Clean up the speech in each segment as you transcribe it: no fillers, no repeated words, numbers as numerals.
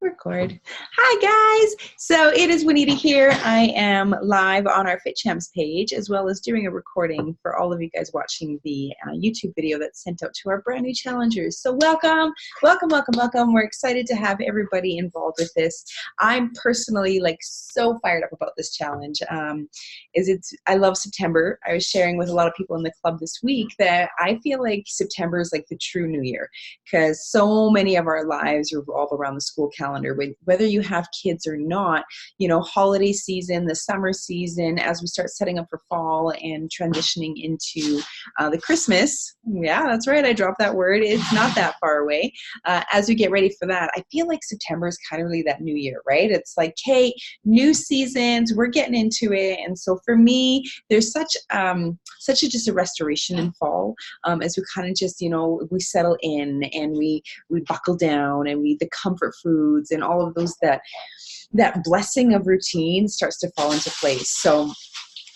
Record. Hi guys! So it is Juanita here. I am live on our Fit Champs page, as well as doing a recording for all of you guys watching the YouTube video that's sent out to our brand new challengers. So welcome, welcome, welcome, welcome. We're excited to have everybody involved with this. I'm personally so fired up about this challenge. I love September. I was sharing with a lot of people in the club this week that I feel like September is like the true new year, because so many of our lives revolve around the school calendar. Whether you have kids or not, holiday season, the summer season, as we start setting up for fall and transitioning into the Christmas. Yeah, that's right. I dropped that word. It's not that far away. As we get ready for that, I feel like September is kind of really that new year, right? It's like, hey, new seasons, we're getting into it. And so for me, there's such just a restoration in fall, as we kind of just, we settle in and we buckle down and we eat the comfort foods and all of those, that blessing of routine starts to fall into place. So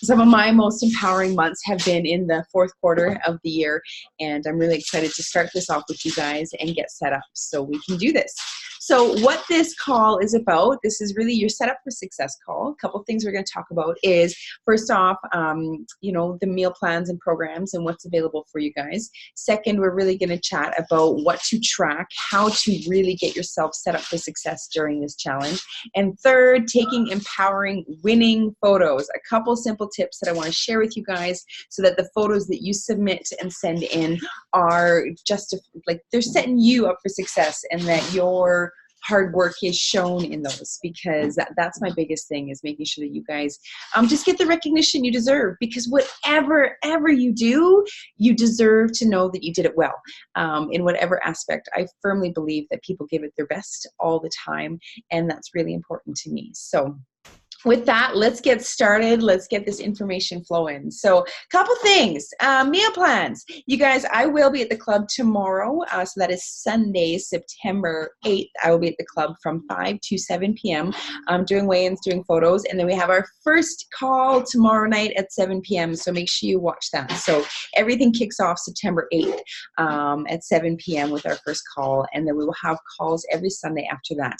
some of my most empowering months have been in the fourth quarter of the year, and I'm really excited to start this off with you guys and get set up so we can do this. So what this call is about, this is really your setup for success call. A couple things we're going to talk about is, first off, the meal plans and programs and what's available for you guys. Second, we're really going to chat about what to track, how to really get yourself set up for success during this challenge. And third, taking empowering winning photos. A couple simple tips that I want to share with you guys so that the photos that you submit and send in are just they're setting you up for success, and that your hard work is shown in those, because that's my biggest thing, is making sure that you guys just get the recognition you deserve, because whatever you do, you deserve to know that you did it well, in whatever aspect. I firmly believe that people give it their best all the time, and that's really important to me. So with that, let's get started. Let's get this information flowing. So a couple things, meal plans. You guys, I will be at the club tomorrow. So that is Sunday, September 8th. I will be at the club from 5 to 7 p.m. Doing weigh-ins, doing photos. And then we have our first call tomorrow night at 7 p.m. So make sure you watch that. So everything kicks off September 8th at 7 p.m. with our first call. And then we will have calls every Sunday after that,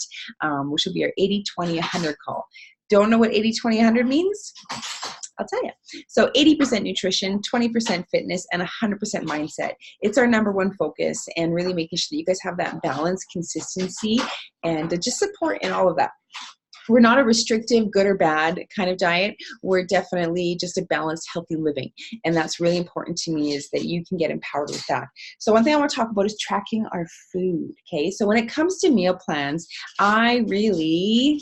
which will be our 80, 20, 100 call. Don't know what 80, 20, 100 means? I'll tell you. So 80% nutrition, 20% fitness, and 100% mindset. It's our number one focus, and really making sure that you guys have that balance, consistency, and just support in all of that. We're not a restrictive, good or bad kind of diet. We're definitely just a balanced, healthy living. And that's really important to me, is that you can get empowered with that. So one thing I want to talk about is tracking our food, okay? So when it comes to meal plans, I really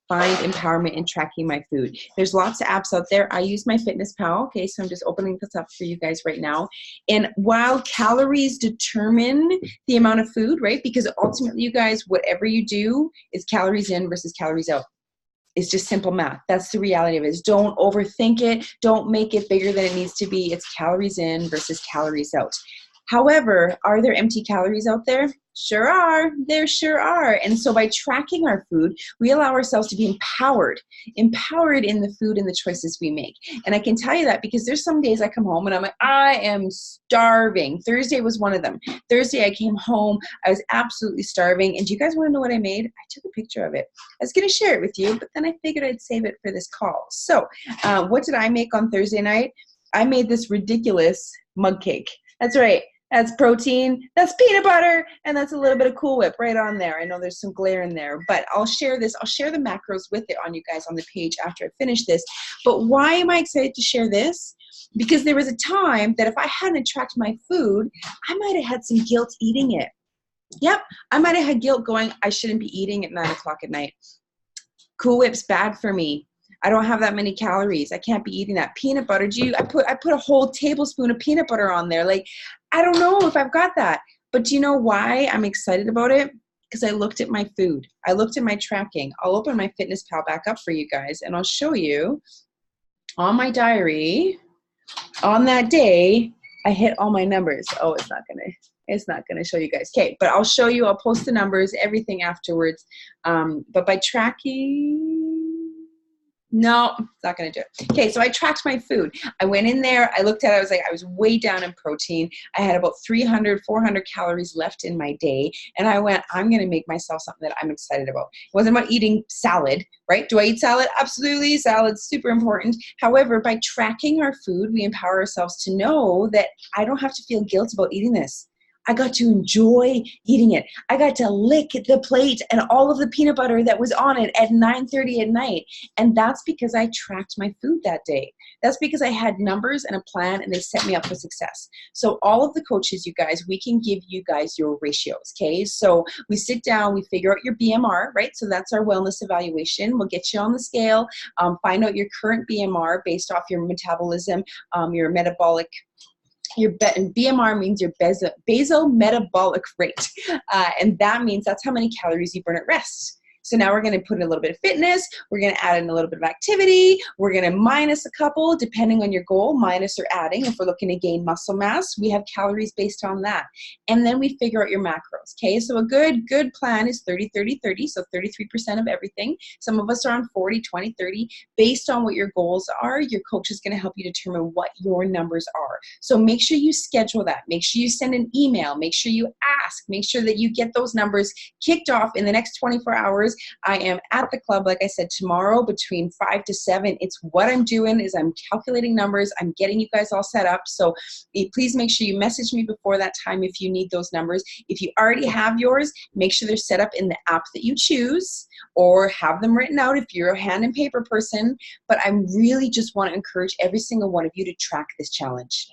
find empowerment in tracking my food. There's lots of apps out there. I use MyFitnessPal. Okay, so I'm just opening this up for you guys right now. And while calories determine the amount of food, right? Because ultimately, you guys, whatever you do is calories in versus calories out. It's just simple math. That's the reality of it. Don't overthink it. Don't make it bigger than it needs to be. It's calories in versus calories out. However, are there empty calories out there? Sure are. There sure are. And so by tracking our food, we allow ourselves to be empowered in the food and the choices we make. And I can tell you that because there's some days I come home and I'm like, I am starving. Thursday was one of them. Thursday I came home, I was absolutely starving. And do you guys want to know what I made? I took a picture of it. I was going to share it with you, but then I figured I'd save it for this call. So what did I make on Thursday night? I made this ridiculous mug cake. That's right. That's protein, that's peanut butter, and that's a little bit of Cool Whip right on there. I know there's some glare in there, but I'll share this. I'll share the macros with it on you guys on the page after I finish this. But why am I excited to share this? Because there was a time that if I hadn't tracked my food, I might have had some guilt eating it. Yep, I might have had guilt going, I shouldn't be eating at 9 o'clock at night. Cool Whip's bad for me. I don't have that many calories. I can't be eating that. Peanut butter, I put a whole tablespoon of peanut butter on there. I don't know if I've got that. But do you know why I'm excited about it? Because I looked at my food. I looked at my tracking. I'll open my FitnessPal back up for you guys, and I'll show you on my diary, on that day, I hit all my numbers. Oh, it's not gonna show you guys. Okay, but I'll show you. I'll post the numbers, everything afterwards. But by tracking No, it's not going to do it. Okay, so I tracked my food. I went in there, I looked at it, I was like, I was way down in protein. I had about 300, 400 calories left in my day. And I went, I'm going to make myself something that I'm excited about. It wasn't about eating salad, right? Do I eat salad? Absolutely. Salad's super important. However, by tracking our food, we empower ourselves to know that I don't have to feel guilt about eating this. I got to enjoy eating it. I got to lick the plate and all of the peanut butter that was on it at 9:30 at night. And that's because I tracked my food that day. That's because I had numbers and a plan, and they set me up for success. So all of the coaches, you guys, we can give you guys your ratios, okay? So we sit down, we figure out your BMR, right? So that's our wellness evaluation. We'll get you on the scale, find out your current BMR based off your metabolism, your metabolic. Your BMR means your basal metabolic rate, and that means that's how many calories you burn at rest. So now we're going to put in a little bit of fitness. We're going to add in a little bit of activity. We're going to minus a couple, depending on your goal, minus or adding. If we're looking to gain muscle mass, we have calories based on that. And then we figure out your macros, okay? So a good plan is 30, 30, 30, so 33% of everything. Some of us are on 40, 20, 30. Based on what your goals are, your coach is going to help you determine what your numbers are. So make sure you schedule that. Make sure you send an email. Make sure you ask. Make sure that you get those numbers kicked off in the next 24 hours. I am at the club, like I said, tomorrow between 5 to 7. It's what I'm doing is I'm calculating numbers. I'm getting you guys all set up. So please make sure you message me before that time if you need those numbers. If you already have yours, make sure they're set up in the app that you choose, or have them written out if you're a hand and paper person. But I really just want to encourage every single one of you to track this challenge.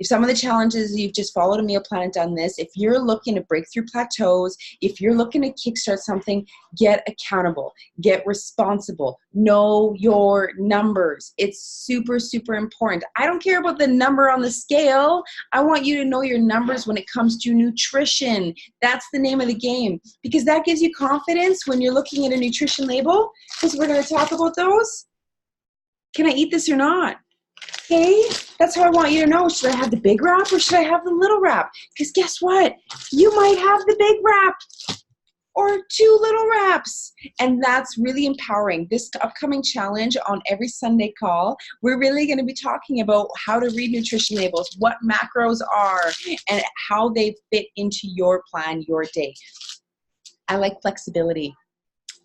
If some of the challenges, you've just followed a meal plan and done this, if you're looking to break through plateaus, if you're looking to kickstart something, get accountable, get responsible, know your numbers. It's super, super important. I don't care about the number on the scale. I want you to know your numbers when it comes to nutrition. That's the name of the game, because that gives you confidence when you're looking at a nutrition label, because we're going to talk about those. Can I eat this or not? Okay, that's how I want you to know. Should I have the big wrap or should I have the little wrap? Because guess what? You might have the big wrap or 2 little wraps. And that's really empowering. This upcoming challenge on every Sunday call, we're really going to be talking about how to read nutrition labels, what macros are, and how they fit into your plan, your day. I like flexibility.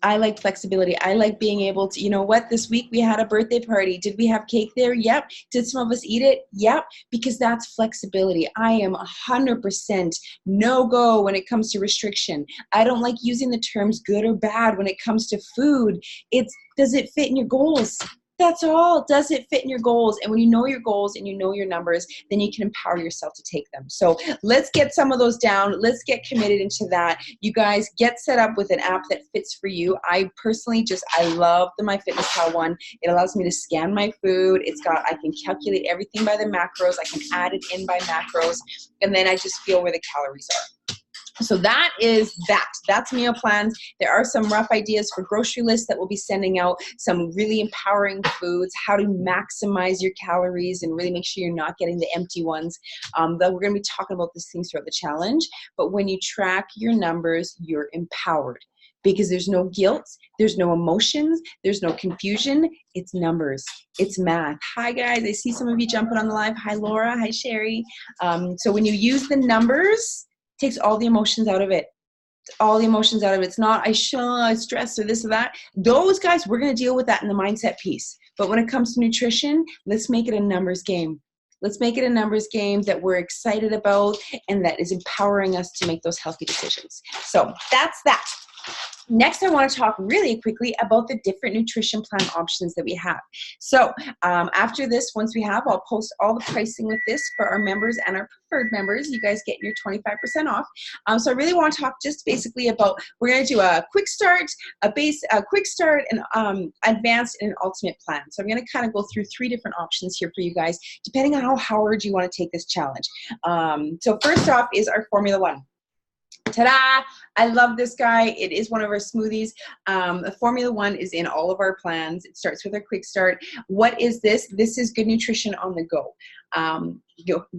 I like flexibility. I like being able to, you know what, this week we had a birthday party. Did we have cake there? Yep. Did some of us eat it? Yep. Because that's flexibility. I am 100% no-go when it comes to restriction. I don't like using the terms good or bad when it comes to food. It's, does it fit in your goals? That's all. Does it fit in your goals? And when you know your goals and you know your numbers, then you can empower yourself to take them. So let's get some of those down. Let's get committed into that. You guys get set up with an app that fits for you. I personally I love the MyFitnessPal one. It allows me to scan my food. I can calculate everything by the macros. I can add it in by macros. And then I just feel where the calories are. So that's meal plans. There are some rough ideas for grocery lists that we'll be sending out, some really empowering foods, how to maximize your calories and really make sure you're not getting the empty ones. Though we're going to be talking about these things throughout the challenge. But when you track your numbers, you're empowered, because there's no guilt, there's no emotions, there's no confusion. It's numbers, it's math. Hi guys, I see some of you jumping on the live. Hi Laura, hi Sherry. So when you use the numbers, takes all the emotions out of it. All the emotions out of it. It's not, I stress or this or that. Those guys, we're going to deal with that in the mindset piece. But when it comes to nutrition, let's make it a numbers game. Let's make it a numbers game that we're excited about and that is empowering us to make those healthy decisions. So that's that. Next, I want to talk really quickly about the different nutrition plan options that we have. So after this, once we have, I'll post all the pricing with this for our members and our preferred members. You guys get your 25% off. So I really want to talk just basically about, we're going to do a quick start, a quick start, an advanced, and an ultimate plan. So I'm going to kind of go through 3 different options here for you guys, depending on how hard you want to take this challenge. So first off is our Formula 1. Ta-da! I love this guy. It is one of our smoothies. The Formula 1 is in all of our plans. It starts with our quick start. What is this? This is good nutrition on the go.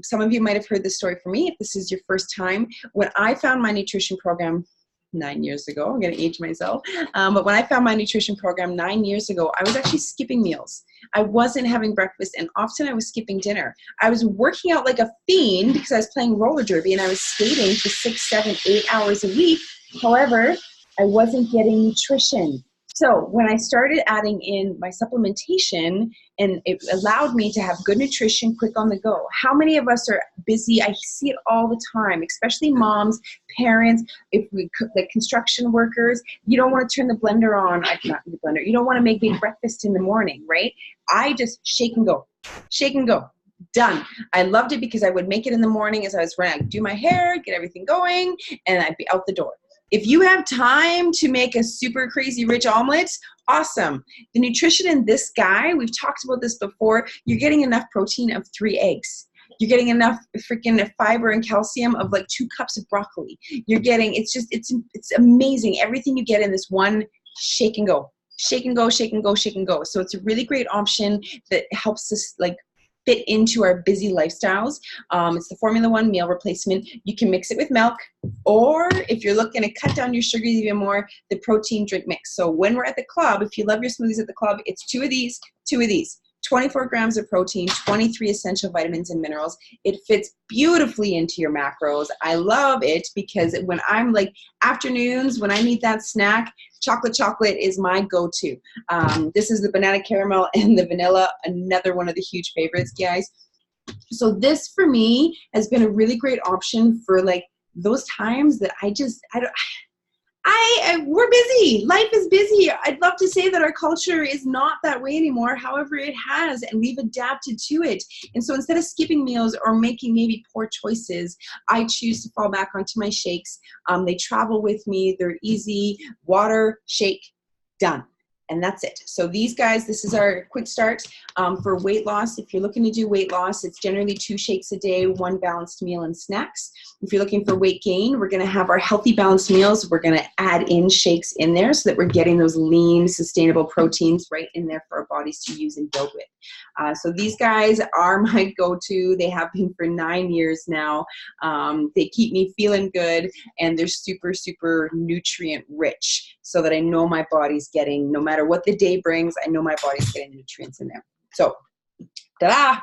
Some of you might have heard this story from me. If this is your first time, when I found my nutrition program 9 years ago. I'm going to age myself. But when I found my nutrition program 9 years ago, I was actually skipping meals. I wasn't having breakfast, and often I was skipping dinner. I was working out like a fiend because I was playing roller derby and I was skating for 6, 7, 8 hours a week. However, I wasn't getting nutrition. So when I started adding in my supplementation, and it allowed me to have good nutrition quick on the go. How many of us are busy? I see it all the time, especially moms, parents, if we cook, like construction workers. You don't want to turn the blender on, not the blender. You don't want to make big breakfast in the morning, right? I just shake and go, done. I loved it because I would make it in the morning as I was running. I'd do my hair, get everything going, and I'd be out the door. If you have time to make a super crazy rich omelet, awesome. The nutrition in this guy, we've talked about this before, you're getting enough protein of 3 eggs. You're getting enough freaking fiber and calcium of like 2 cups of broccoli. You're getting, it's amazing. Everything you get in this one shake and go. Shake and go, shake and go, shake and go. So it's a really great option that helps us like fit into our busy lifestyles. It's the Formula One meal replacement. You can mix it with milk, or if you're looking to cut down your sugars even more, the protein drink mix. So when we're at the club, if you love your smoothies at the club, it's 2 of these, 2 of these. 24 grams of protein, 23 essential vitamins and minerals. It fits beautifully into your macros. I love it because when I'm like afternoons, when I need that snack, chocolate is my go-to. This is the banana caramel and the vanilla, another one of the huge favorites, guys. So this for me has been a really great option for like those times that we're busy. Life is busy. I'd love to say that our culture is not that way anymore. However, it has, and we've adapted to it. And so instead of skipping meals or making maybe poor choices, I choose to fall back onto my shakes. They travel with me. They're easy. Water, shake, done. And that's it. So these guys, this is our quick start for weight loss. If you're looking to do weight loss, it's generally 2 shakes a day, 1 balanced meal and snacks. If you're looking for weight gain, we're going to have our healthy balanced meals. We're going to add in shakes in there so that we're getting those lean, sustainable proteins right in there for our bodies to use and build with. So these guys are my go-to. They have been for 9 years now. They keep me feeling good, and they're super, super nutrient rich so that I know my body's getting, no matter what the day brings, I know my body's getting the nutrients in there. So, ta-da!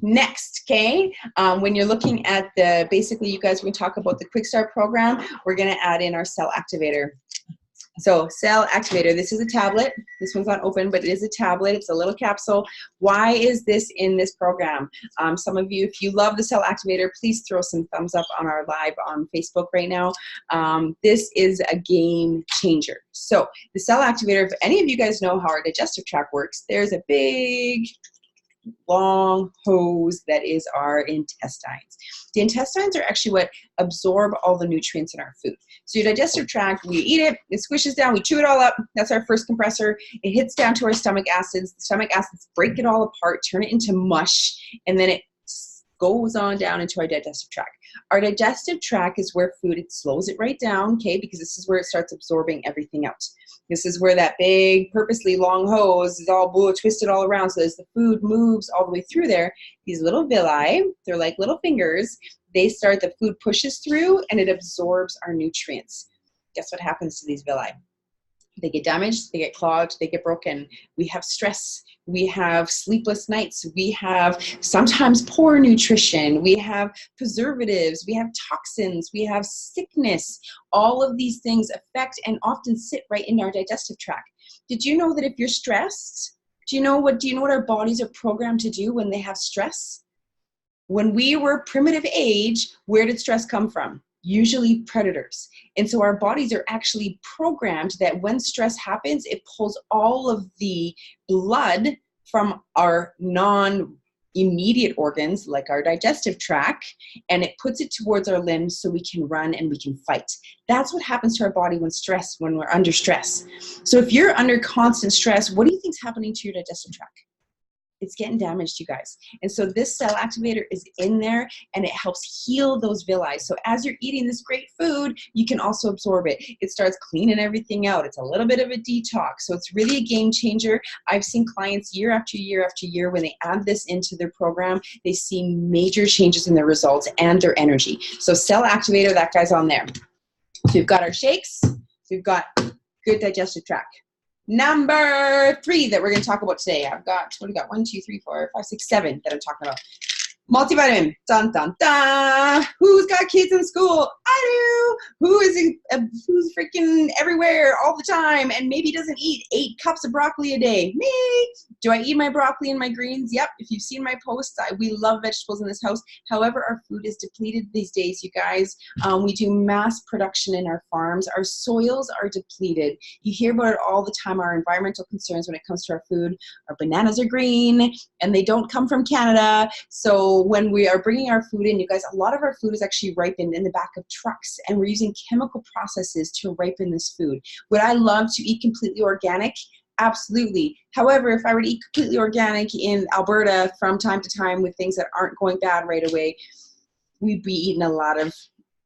Next, okay, when you're looking at the, basically you guys, we're going to talk about the Quick Start program. We're going to add in our cell activator. So cell activator, this is a tablet. This one's not open, but it is a tablet. It's a little capsule. Why is this in this program? Some of you, if you love the cell activator, please throw some thumbs up on our live on Facebook right now. This is a game changer. So the cell activator, if any of you guys know how our digestive tract works, there's a big long hose that is our intestines. The intestines are actually what absorb all the nutrients in our food. So your digestive tract, we eat it, it squishes down, we chew it all up. That's our first compressor. It hits down to our stomach acids. The stomach acids break it all apart, turn it into mush, and then it goes on down into our digestive tract. Our digestive tract is where food, it slows it right down, okay, because this is where it starts absorbing everything out. This is where that big, purposely long hose is all twisted all around. So as the food moves all the way through there, these little villi, they're like little fingers, the food pushes through and it absorbs our nutrients. Guess what happens to these villi? They get damaged, they get clogged, they get broken. We have stress, we have sleepless nights, we have sometimes poor nutrition, we have preservatives, we have toxins, we have sickness. All of these things affect and often sit right in our digestive tract. Did you know that if you're stressed, do you know what our bodies are programmed to do when they have stress? When we were primitive age, where did stress come from? Usually predators. And so our bodies are actually programmed that when stress happens, it pulls all of the blood from our non-immediate organs, like our digestive tract, and it puts it towards our limbs so we can run and we can fight. That's what happens to our body when we're under stress. So if you're under constant stress, what do you think is happening to your digestive tract? It's getting damaged, you guys. And so this cell activator is in there and it helps heal those villi. So as you're eating this great food, you can also absorb it. It starts cleaning everything out. It's a little bit of a detox. So it's really a game changer. I've seen clients year after year after year, when they add this into their program, they see major changes in their results and their energy. So cell activator, that guy's on there. So we've got our shakes. We've got good digestive tract. Number 3 that we're going to talk about today. I've got, what do we got? 1, 2, 3, 4, 5, 6, 7 that I'm talking about. Multivitamin. Dun, dun, dun. Who's got kids in school? I do. Who's freaking everywhere all the time and maybe doesn't eat 8 cups of broccoli a day? Me. Do I eat my broccoli and my greens? Yep. If you've seen my posts, we love vegetables in this house. However, our food is depleted these days, you guys. We do mass production in our farms. Our soils are depleted. You hear about it all the time, our environmental concerns when it comes to our food. Our bananas are green and they don't come from Canada. So when we are bringing our food in, you guys, a lot of our food is actually ripened in the back of trucks, and we're using chemical processes to ripen this food. Would I love to eat completely organic? Absolutely. However, if I were to eat completely organic in Alberta from time to time with things that aren't going bad right away, we'd be eating a lot of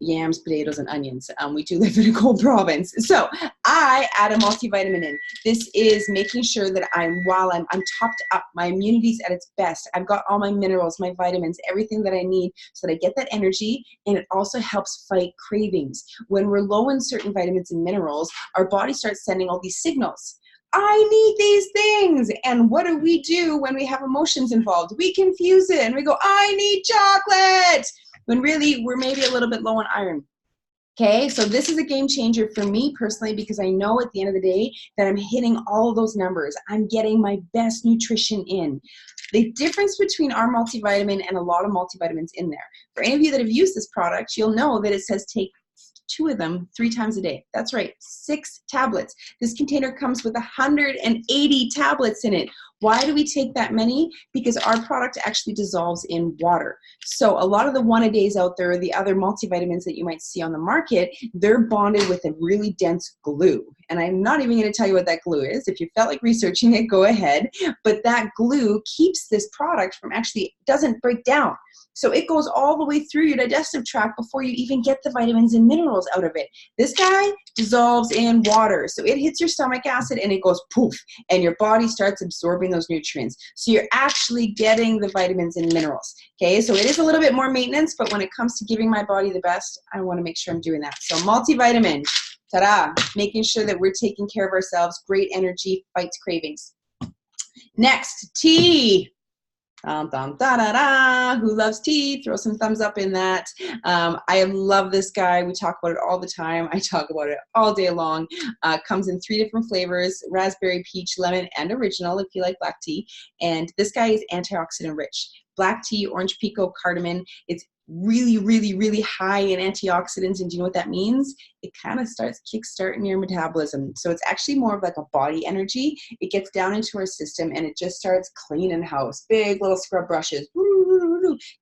yams, potatoes, and onions. We do live in a cold province. So I add a multivitamin in. This is making sure that while I'm topped up, my immunity's at its best. I've got all my minerals, my vitamins, everything that I need so that I get that energy, and it also helps fight cravings. When we're low in certain vitamins and minerals, our body starts sending all these signals. I need these things. And what do we do when we have emotions involved? We confuse it and we go, I need chocolate, when really we're maybe a little bit low on iron. Okay, so this is a game changer for me personally, because I know at the end of the day that I'm hitting all of those numbers. I'm getting my best nutrition in. The difference between our multivitamin and a lot of multivitamins in there, for any of you that have used this product, you'll know that it says take 2 of them 3 times a day. That's right, 6 tablets. This container comes with 180 tablets in it. Why do we take that many? Because our product actually dissolves in water. So a lot of the one-a-days out there, the other multivitamins that you might see on the market, they're bonded with a really dense glue. And I'm not even going to tell you what that glue is. If you felt like researching it, go ahead. But that glue keeps this product from doesn't break down. So it goes all the way through your digestive tract before you even get the vitamins and minerals out of it. This guy dissolves in water. So it hits your stomach acid and it goes poof, and your body starts absorbing those nutrients. So you're actually getting the vitamins and minerals. Okay, so it is a little bit more maintenance, but when it comes to giving my body the best, I want to make sure I'm doing that. So multivitamin, ta-da, making sure that we're taking care of ourselves. Great energy, fights cravings. Next, tea. Dum, dum, da, da, da. Who loves tea? Throw some thumbs up in that. I love this guy. We talk about it all the time. I talk about it all day long. Comes in 3 different flavors: raspberry, peach, lemon, and original if you like black tea. And this guy is antioxidant rich. Black tea, orange pekoe, cardamom. It's really, really, really high in antioxidants. And do you know what that means? It kind of starts kickstarting your metabolism. So it's actually more of like a body energy. It gets down into our system and it just starts cleaning house. Big little scrub brushes,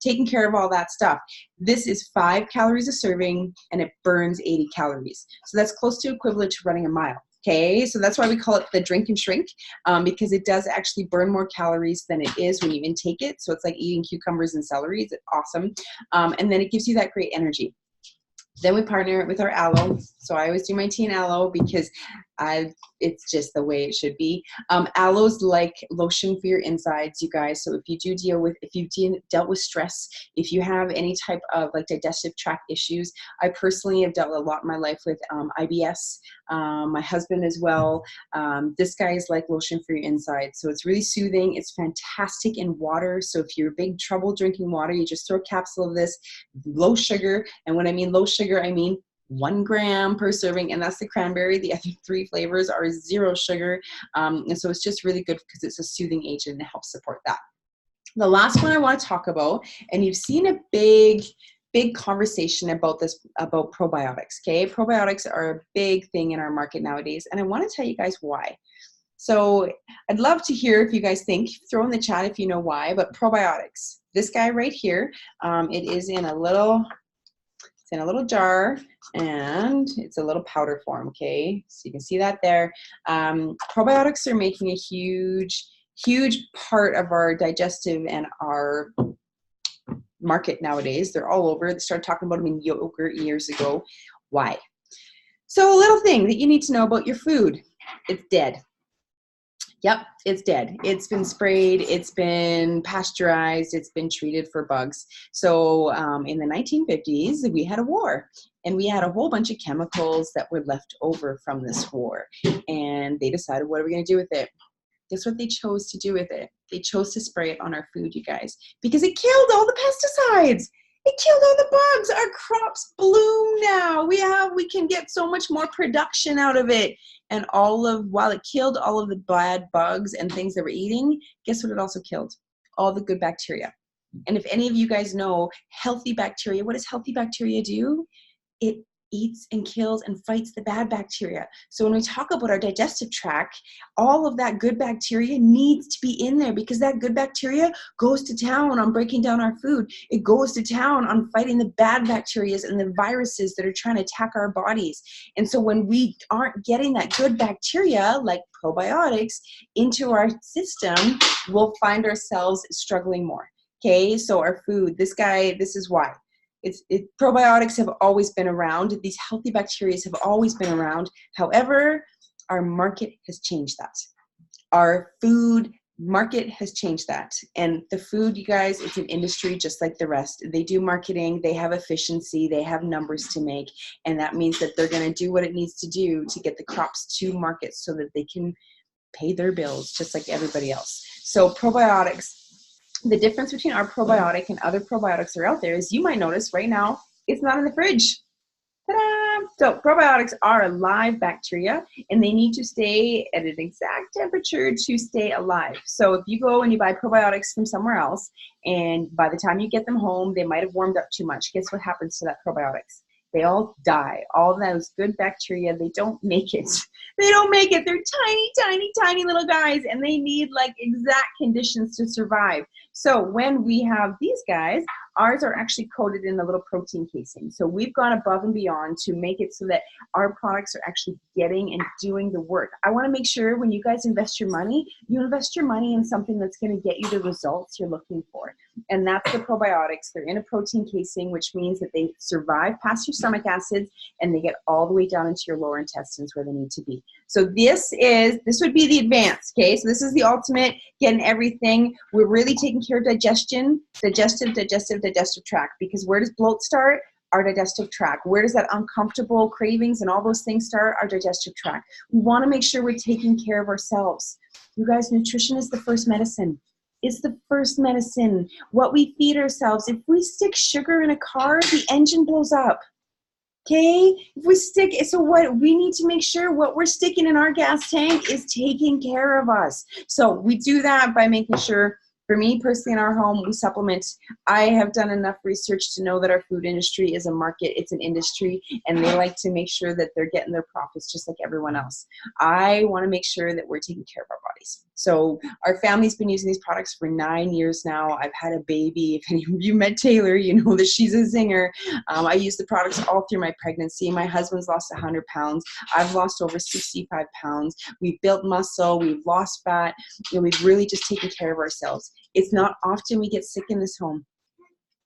taking care of all that stuff. This is 5 calories a serving and it burns 80 calories. So that's close to equivalent to running a mile. Okay, so that's why we call it the drink and shrink, because it does actually burn more calories than it is when you intake it. So it's like eating cucumbers and celery. It's awesome. And then it gives you that great energy. Then we partner it with our aloe. So I always do my tea and aloe because it's just the way it should be. Aloe's like lotion for your insides, you guys. So if you've dealt with stress, if you have any type of like digestive tract issues, I personally have dealt a lot in my life with IBS. My husband as well. This guy is like lotion for your insides. So it's really soothing. It's fantastic in water. So if you're in big trouble drinking water, you just throw a capsule of this, low sugar. And when I mean low sugar, I mean 1 gram per serving, and that's the cranberry. The other 3 flavors are 0 sugar. And so it's just really good because it's a soothing agent and it helps support that. The last one I want to talk about, and you've seen a big conversation about this, about probiotics. Okay, probiotics are a big thing in our market nowadays, and I want to tell you guys why. So I'd love to hear if you guys think, throw in the chat if you know why, but probiotics. This guy right here, it is in a little jar, and it's a little powder form, okay? So you can see that there. Probiotics are making a huge part of our digestive and our market nowadays. They're all over. They started talking about them in yogurt years ago. Why? So a little thing that you need to know about your food. It's dead. Yep, it's dead. It's been sprayed, it's been pasteurized, it's been treated for bugs. So in the 1950s, we had a war, and we had a whole bunch of chemicals that were left over from this war. And they decided, what are we going to do with it? Guess what they chose to do with it? They chose to spray it on our food, you guys, because it killed all the pesticides. It killed all the bugs. Our crops bloom now. We can get so much more production out of it. And while it killed all of the bad bugs and things that we're eating, guess what it also killed? All the good bacteria. And if any of you guys know healthy bacteria, what does healthy bacteria do? It eats and kills and fights the bad bacteria. So when we talk about our digestive tract, all of that good bacteria needs to be in there, because that good bacteria goes to town on breaking down our food. It goes to town on fighting the bad bacteria and the viruses that are trying to attack our bodies. And so when we aren't getting that good bacteria, like probiotics, into our system, we'll find ourselves struggling more. Okay, so our food, this is why. Probiotics have always been around. These healthy bacteria have always been around. However, our market has changed that. Our food market has changed that. And the food, you guys, it's an industry just like the rest. They do marketing, they have efficiency, they have numbers to make. And that means that they're going to do what it needs to do to get the crops to market so that they can pay their bills just like everybody else. So probiotics. The difference between our probiotic and other probiotics that are out there is, you might notice right now, it's not in the fridge. Ta-da! So probiotics are live bacteria, and they need to stay at an exact temperature to stay alive. So if you go and you buy probiotics from somewhere else, and by the time you get them home, they might have warmed up too much, guess what happens to that probiotics? They all die. All those good bacteria, they don't make it. They don't make it. They're tiny, tiny, tiny little guys, and they need like exact conditions to survive. So when we have these guys, ours are actually coated in a little protein casing. So we've gone above and beyond to make it so that our products are actually getting and doing the work. I want to make sure when you guys invest your money, you invest your money in something that's going to get you the results you're looking for. And that's the probiotics. They're in a protein casing, which means that they survive past your stomach acids, and they get all the way down into your lower intestines where they need to be. So this would be the advanced, okay? So this is the ultimate, getting everything. We're really taking care of digestion, digestive tract, because where does bloat start? Our digestive tract. Where does that uncomfortable cravings and all those things start? Our digestive tract. We want to make sure we're taking care of ourselves. You guys, nutrition is the first medicine. It's the first medicine. What we feed ourselves. If we stick sugar in a car, the engine blows up. Okay? If we stick, so what we need to make sure what we're sticking in our gas tank is taking care of us. So we do that by making sure, for me personally in our home, we supplement. I have done enough research to know that our food industry is a market, it's an industry, and they like to make sure that they're getting their profits just like everyone else. I want to make sure that we're taking care of our bodies. So our family's been using these products for 9 years now. I've had a baby. If any of you met Taylor, you know that she's a zinger. I use the products all through my pregnancy. My husband's lost 100 pounds. I've lost over 65 pounds. We've built muscle. We've lost fat. You know, we've really just taken care of ourselves. It's not often we get sick in this home.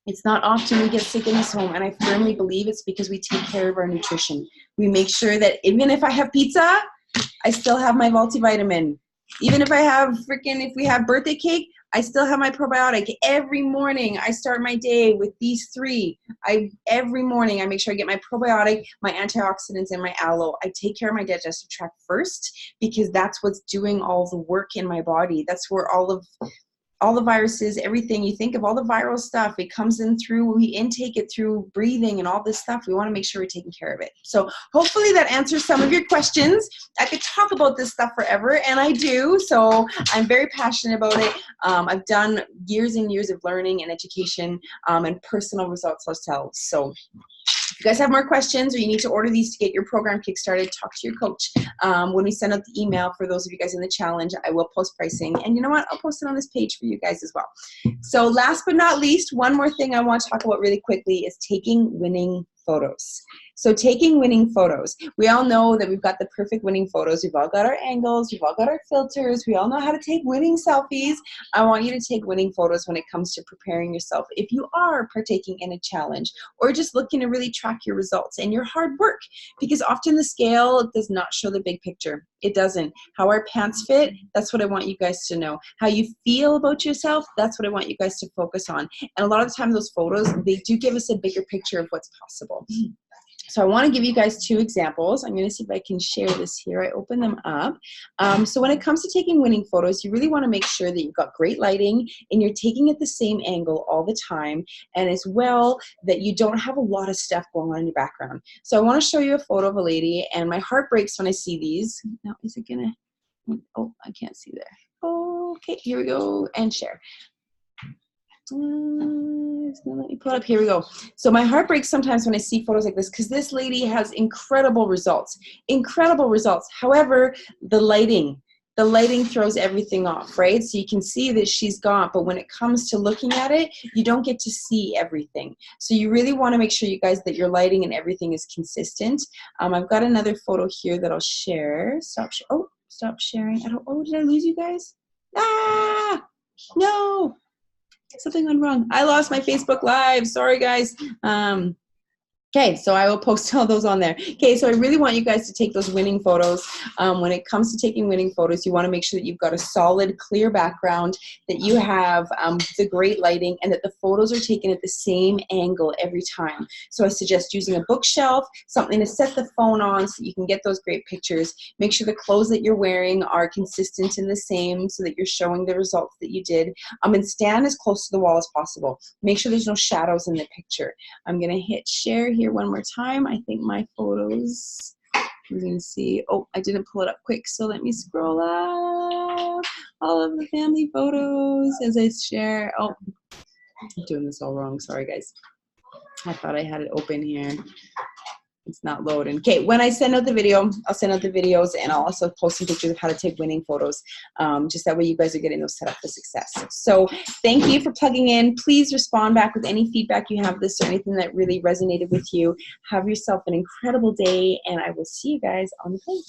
It's not often we get sick in this home, and I firmly believe it's because we take care of our nutrition. We make sure that even if I have pizza, I still have my multivitamin. Even if I have if we have birthday cake, I still have my probiotic. Every morning I start my day with these three. Every morning I make sure I get my probiotic, my antioxidants, and my aloe. I take care of my digestive tract first, because that's what's doing all the work in my body. That's where all the viruses, everything you think of, all the viral stuff, it comes in through, we intake it through breathing and all this stuff. We want to make sure we're taking care of it. So hopefully that answers some of your questions. I could talk about this stuff forever, and I do. So I'm very passionate about it. I've done years and years of learning and education and personal results ourselves. So if you guys have more questions, or you need to order these to get your program kickstarted, talk to your coach. When we send out the email for those of you guys in the challenge, I will post pricing. And you know what? I'll post it on this page for you guys as well. So last but not least, one more thing I want to talk about really quickly is taking winning photos. So taking winning photos. We all know that we've got the perfect winning photos. We've all got our angles. We've all got our filters. We all know how to take winning selfies. I want you to take winning photos when it comes to preparing yourself. If you are partaking in a challenge or just looking to really track your results and your hard work, because often the scale does not show the big picture. It doesn't. How our pants fit, that's what I want you guys to know. How you feel about yourself, that's what I want you guys to focus on. And a lot of the time those photos, they do give us a bigger picture of what's possible. So I want to give you guys 2 examples. I'm going to see if I can share this here. I open them up. So when it comes to taking winning photos, you really want to make sure that you've got great lighting and you're taking at the same angle all the time, and as well that you don't have a lot of stuff going on in your background. So I want to show you a photo of a lady, and my heart breaks when I see these. Now, is it going to, oh, I can't see there. Okay, here we go, and share. It's gonna let me pull it up. Here we go. So my heart breaks sometimes when I see photos like this, because this lady has incredible results. Incredible results. However, the lighting throws everything off, right? So you can see that she's gone, but when it comes to looking at it, you don't get to see everything. So you really want to make sure, you guys, that your lighting and everything is consistent. I've got another photo here that I'll share. Stop sharing. Oh, did I lose you guys? Ah, no. Something went wrong. I lost my Facebook Live. Sorry, guys. Okay, so I will post all those on there. Okay, so I really want you guys to take those winning photos. When it comes to taking winning photos, you want to make sure that you've got a solid, clear background, that you have the great lighting, and that the photos are taken at the same angle every time. So I suggest using a bookshelf, something to set the phone on so that you can get those great pictures. Make sure the clothes that you're wearing are consistent and the same so that you're showing the results that you did. And stand as close to the wall as possible. Make sure there's no shadows in the picture. I'm going to hit share here one more time. I think my photos, you can see, oh, I didn't pull it up quick, so let me scroll up all of the family photos as I share. Oh, I'm doing this all wrong. Sorry, guys. I thought I had it open here. It's not loading. Okay, when I send out the video, I'll send out the videos, and I'll also post some pictures of how to take winning photos. Just that way you guys are getting those set up for success. So thank you for plugging in. Please respond back with any feedback you have this or anything that really resonated with you. Have yourself an incredible day, and I will see you guys on the page.